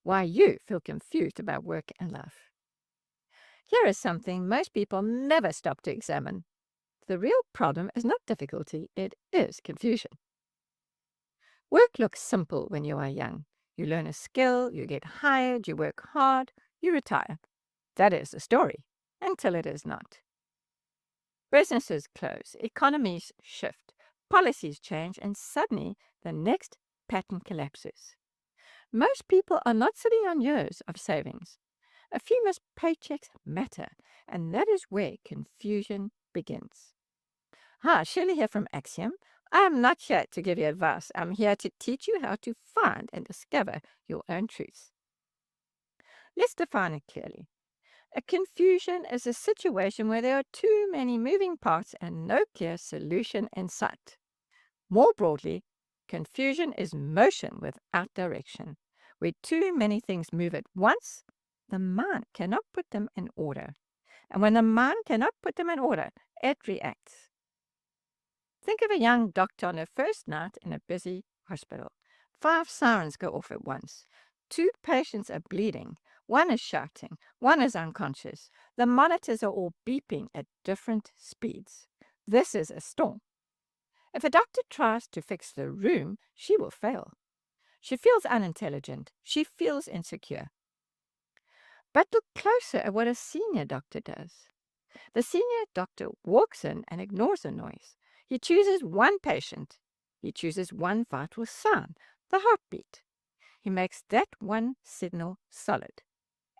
why you feel confused about work and life. Here is something most people never stop to examine. The real problem is not difficulty, it is confusion. Work looks simple when you are young. You learn a skill, you get hired, you work hard, you retire. That is the story, until it is not. Businesses close, economies shift, policies change, and suddenly the next pattern collapses. Most people are not sitting on years of savings. A few missed paychecks matter, and that is where confusion begins. Hi, Shirley here from Axiom. I am not here to give you advice. I'm here to teach you how to find and discover your own truths. Let's define it clearly. A confusion is a situation where there are too many moving parts and no clear solution in sight. More broadly, confusion is motion without direction. Where too many things move at once, the mind cannot put them in order. And when the mind cannot put them in order, it reacts. Think of a young doctor on her first night in a busy hospital. 5 sirens go off at once. 2 patients are bleeding. 1 is shouting. 1 is unconscious. The monitors are all beeping at different speeds. This is a storm. If a doctor tries to fix the room, she will fail. She feels unintelligent. She feels insecure. But look closer at what a senior doctor does. The senior doctor walks in and ignores the noise. He chooses one patient. He chooses one vital sign, the heartbeat. He makes that one signal solid.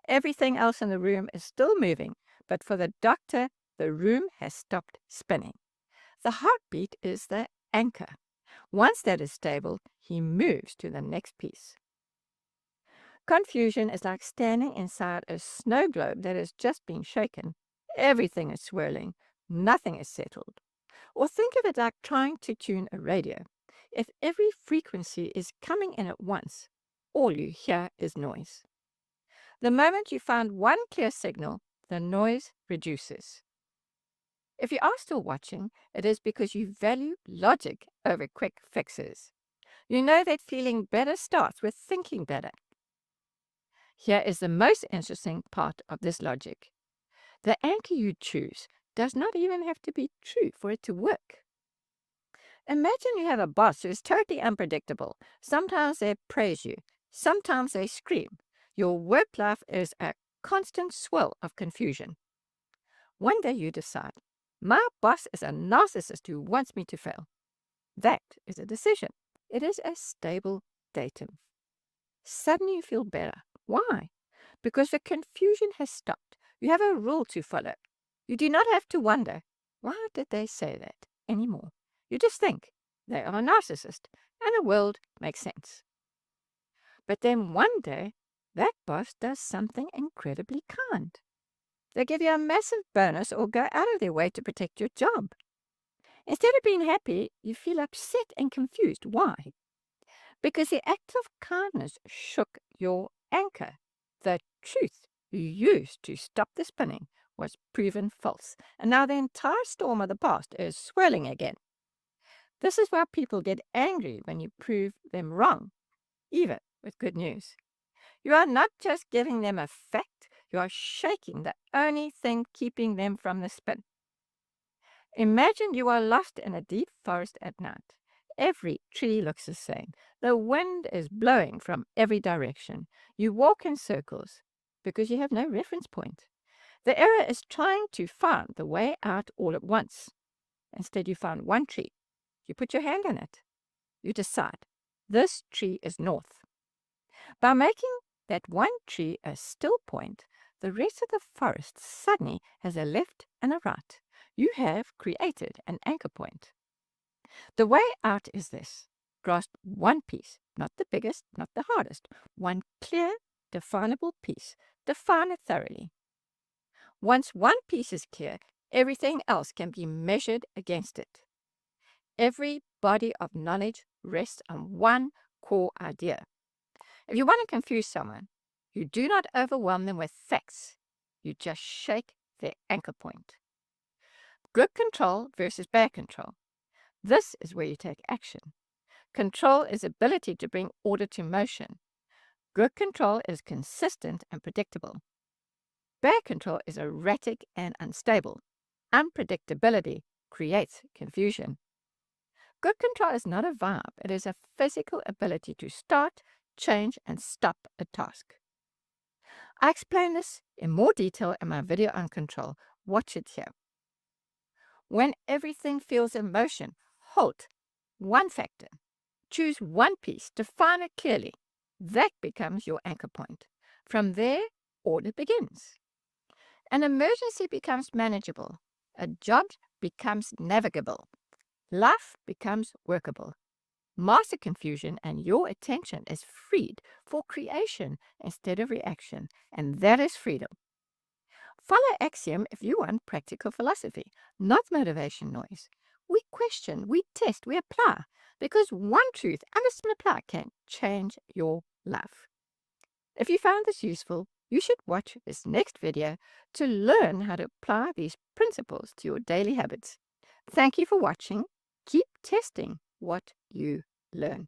Everything else in the room is still moving, but for the doctor, the room has stopped spinning. The heartbeat is the anchor. Once that is stable, he moves to the next piece. Confusion is like standing inside a snow globe that has just been shaken. Everything is swirling. Nothing is settled. Or think of it like trying to tune a radio. If every frequency is coming in at once, all you hear is noise. The moment you find one clear signal, the noise reduces. If you are still watching, it is because you value logic over quick fixes. You know that feeling better starts with thinking better. Here is the most interesting part of this logic. The anchor you choose does not even have to be true for it to work. Imagine you have a boss who is totally unpredictable. Sometimes they praise you, sometimes they scream. Your work life is a constant swirl of confusion. One day you decide, my boss is a narcissist who wants me to fail. That is a decision. It is a stable datum. Suddenly you feel better. Why? Because the confusion has stopped. You have a rule to follow. You do not have to wonder, why did they say that anymore? You just think, they are a narcissist, and the world makes sense. But then one day, that boss does something incredibly kind. They give you a massive bonus or go out of their way to protect your job. Instead of being happy, you feel upset and confused. Why? Because the act of kindness shook your anchor. The truth you used to stop the spinning was proven false, and now the entire storm of the past is swirling again. This is why people get angry when you prove them wrong, even with good news. You are not just giving them a fact, you are shaking the only thing keeping them from the spin. Imagine you are lost in a deep forest at night. Every tree looks the same. The wind is blowing from every direction. You walk in circles because you have no reference point. The error is trying to find the way out all at once. Instead, you find one tree. You put your hand on it. You decide, this tree is north. By making that one tree a still point, the rest of the forest suddenly has a left and a right. You have created an anchor point. The way out is this. Grasp one piece, not the biggest, not the hardest. One clear, definable piece. Define it thoroughly. Once one piece is clear, everything else can be measured against it. Every body of knowledge rests on one core idea. If you want to confuse someone, you do not overwhelm them with facts. You just shake their anchor point. Good control versus bad control. This is where you take action. Control is ability to bring order to motion. Good control is consistent and predictable. Bad control is erratic and unstable. Unpredictability creates confusion. Good control is not a vibe, it is a physical ability to start, change, and stop a task. I explain this in more detail in my video on control. Watch it here. When everything feels in motion, halt one factor. Choose one piece, define it clearly. That becomes your anchor point. From there, order begins. An emergency becomes manageable. A job becomes navigable. Life becomes workable. Master confusion and your attention is freed for creation instead of reaction, and that is freedom. Follow Axiom if you want practical philosophy, not motivation noise. We question, we test, we apply, because one truth understood and applied can change your life. If you found this useful, you should watch this next video to learn how to apply these principles to your daily habits. Thank you for watching. Keep testing what you learn.